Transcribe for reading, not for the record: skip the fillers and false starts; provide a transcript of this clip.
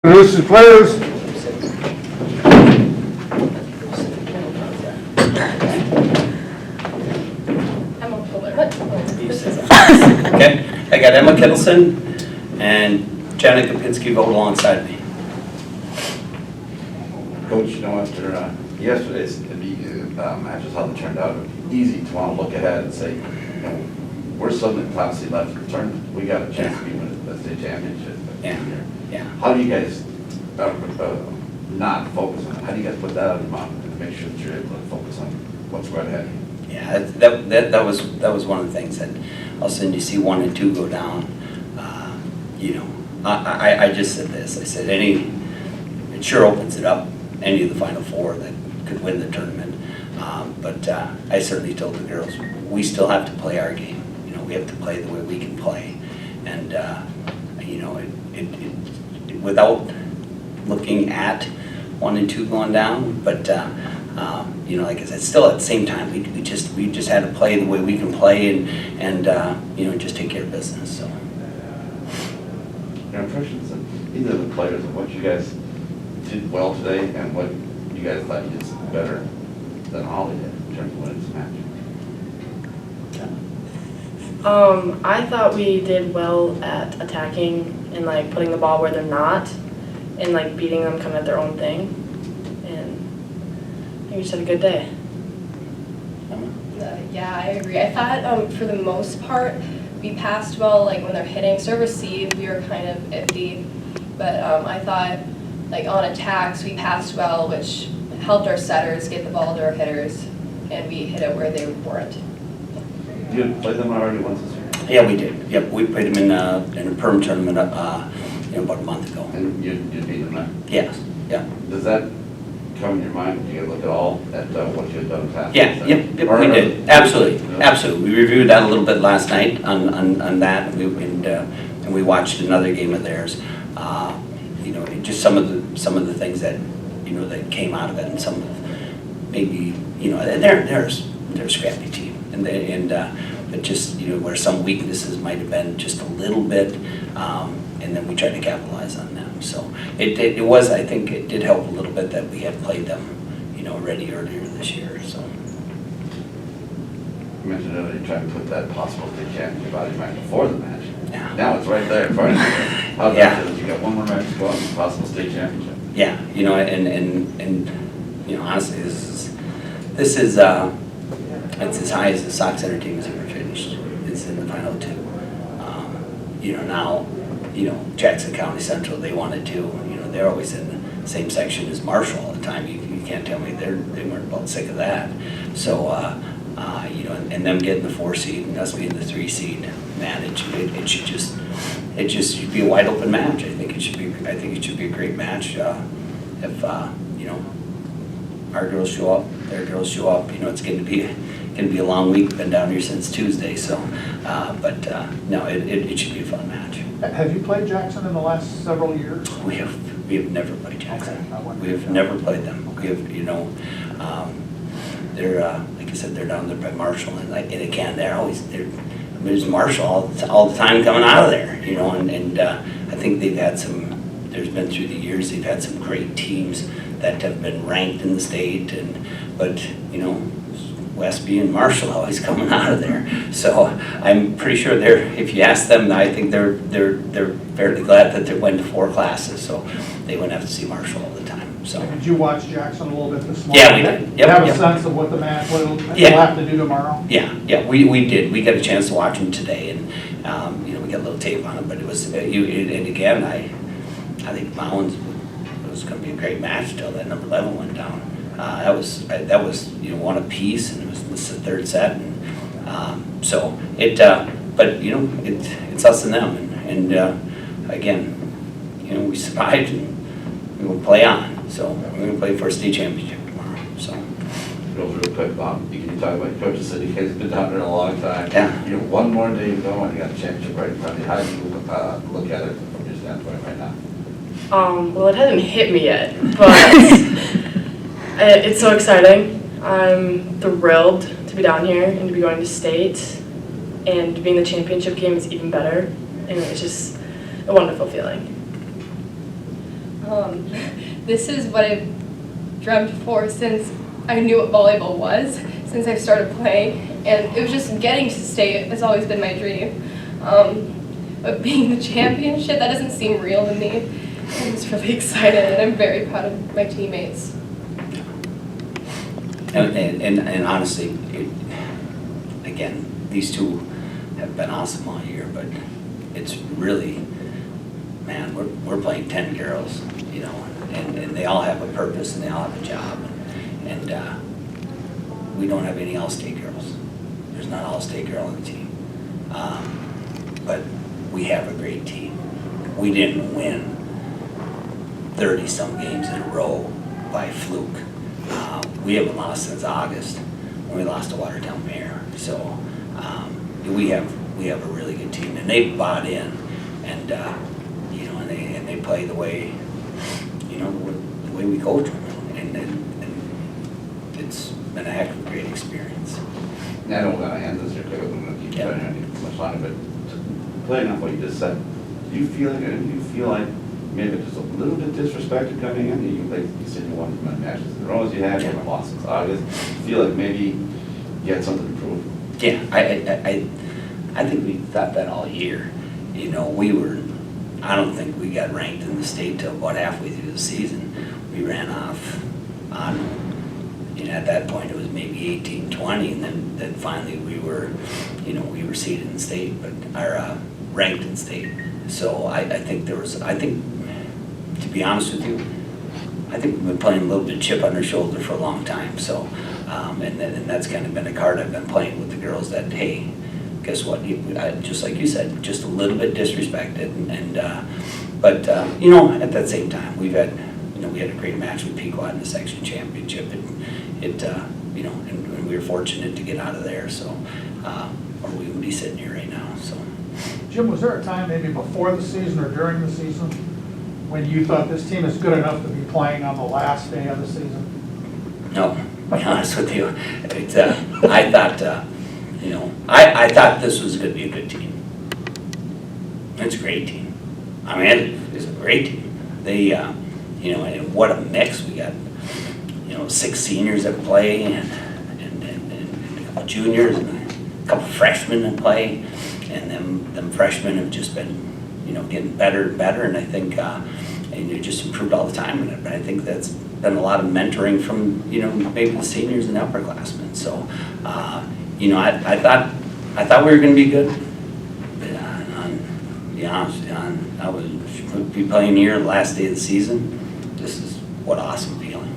Introduce the players. Okay, I got Emma Kittleson and Janet Kapinski vote alongside me. Coach, you know, after yesterday's matches, how they turned out, it would be easy to want to look ahead and say, you know, we're suddenly classy left in the tournament. We got a chance to be winning the state championship. Yeah. How do you guys not focus on it? How do you guys put that on your mind and make sure that you're able to focus on what's right ahead of you? Yeah, that was one of the things that all of a sudden you see 1 and 2 go down. You know, I just said this. I said it sure opens it up. Any of the Final Four that could win the tournament. But I certainly told the girls, we still have to play our game. You know, we have to play the way we can play. And, you know, without looking at 1 and 2 going down, but, you know, like I said, still at the same time, we just had to play the way we can play and you know, just take care of business, so. Your impressions of either of the players of what you guys did well today and what you guys thought you did better than Holly did in terms of winning this match? I thought we did well at attacking and like putting the ball where they're not and like beating them coming at their own thing. And I think we just had a good day. Yeah, I agree. I thought for the most part we passed well, like when they're hitting serve receive, we were kind of iffy. But I thought like on attacks we passed well, which helped our setters get the ball to our hitters, and we hit it where they weren't. You had played them already once this year? Yeah, we did. Yep, we played them in a perm tournament you know, about a month ago. And you beat them there? Yes, yeah. Does that come in your mind? Do you look at all at what you had done in past? Yeah, yep, we did. Absolutely. We reviewed that a little bit last night on that, and we watched another game of theirs. You know, just some of the things that, you know, that came out of it, and some of maybe, you know, they're a scrappy team, but just, you know, where some weaknesses might have been just a little bit, and then we tried to capitalize on them. So it was, I think it did help a little bit that we had played them, you know, already earlier this year. So. You mentioned earlier you tried to put that possible state championship out of your mind before the match. Yeah. Now it's right there in front of you. How's that feel? You got one more match to go on the possible state championship. Yeah, you know, and you know, honestly, this is it's as high as the Sox Center team has ever finished. It's in the final 2. You know, now, you know, Jackson County Central, they wanted to, you know, they're always in the same section as Marshall all the time. You can't tell me they weren't about sick of that. So, you know, and them getting the 4 seed and us being the 3 seed, man, it should be a wide open match. I think it should be a great match. If you know, our girls show up, their girls show up. You know, it's going to be a long week. Been down here since Tuesday, so but no, it should be a fun match. Have you played Jackson in the last several years? We have never played Jackson. Okay, We have never played them. We have, you know, they're like I said, they're down there by Marshall, and again, there's Marshall all the time coming out of there, you know, and I think there's been through the years, they've had some great teams that have been ranked in the state, but you know, Westby and Marshall always coming out of there. So I'm pretty sure if you ask them, I think they're fairly glad that they went to 4 classes, so they wouldn't have to see Marshall all the time. So. Did you watch Jackson a little bit this morning? Yeah, we did. Yep, Have a yep. sense of what the match will Yeah. have to do tomorrow? Yeah, we did. We got a chance to watch them today, and you know, we got a little tape on it. But it was and again, I think Mounds was going to be a great match until that number 11 went down. That was you know, 1 apiece, and this is the 3rd set, and so but you know, it's us and them, and again, you know, we survived, and we will play on. So we're going to play for a state championship tomorrow. So. Real quick, Bob, you talk about coaches said you guys have been down there a long time. Yeah. You know, one more day to go and you got a championship right in front of you. How do you look at it from your standpoint right now? Well, it hasn't hit me yet, but it's so exciting. I'm thrilled to be down here and to be going to state, and being the championship game is even better, and it's just a wonderful feeling. This is what I've dreamt for since I knew what volleyball was, since I started playing, and it was just getting to state has always been my dream. But being the championship, that doesn't seem real to me. I'm just really excited, and I'm very proud of my teammates. And honestly, again, these two have been awesome all year, but it's really, man, we're playing 10 girls, you know, and they all have a purpose and they all have a job. And we don't have any All-State girls. There's not an All-State girl on the team. But we have a great team. We didn't win 30-some games in a row by fluke. We haven't lost since August when we lost to Watertown Mayor. So we have a really good team, and they bought in, and you know, and they play the way, you know, the way we coach them, and it's been a heck of a great experience. And I don't want to end this here, because I'm going to keep Yeah. trying to get much longer, but playing off what you just said, do you feel like maybe just a little bit disrespected coming in? You, like you said, you won as many matches in a row as you had, you haven't lost since August. You feel like maybe you had something to prove? Yeah, I think we thought that all year. You know, I don't think we got ranked in the state till about halfway through the season. We ran off on, you know, at that point it was maybe 18, 20, and then finally we were seeded in state, but ranked in state. So I think to be honest with you, I think we've been playing a little bit chip on our shoulder for a long time. So, and that's kind of been a card I've been playing with the girls, that, hey, guess what? Just like you said, just a little bit disrespected, but you know, at that same time, we had a great match with Pequot in the section championship. You know, and we were fortunate to get out of there. So, or we would be sitting here right now. So. Jim, was there a time maybe before the season or during the season when you thought this team is good enough to be playing on the last day of the season? No, to be honest with you, I thought, you know, I thought this was going to be a good team. It's a great team. I mean, it's a great team. They, you know, and what a mix we got. You know, 6 seniors that play, and a couple juniors, and a couple freshmen that play, and them freshmen have just been, you know, getting better and better, and I think, and it just improved all the time. But I think that's been a lot of mentoring from, you know, maybe the seniors and upperclassmen. So, you know, I thought we were going to be good. But to be honest, I was be playing here the last day of the season. This is what awesome feeling.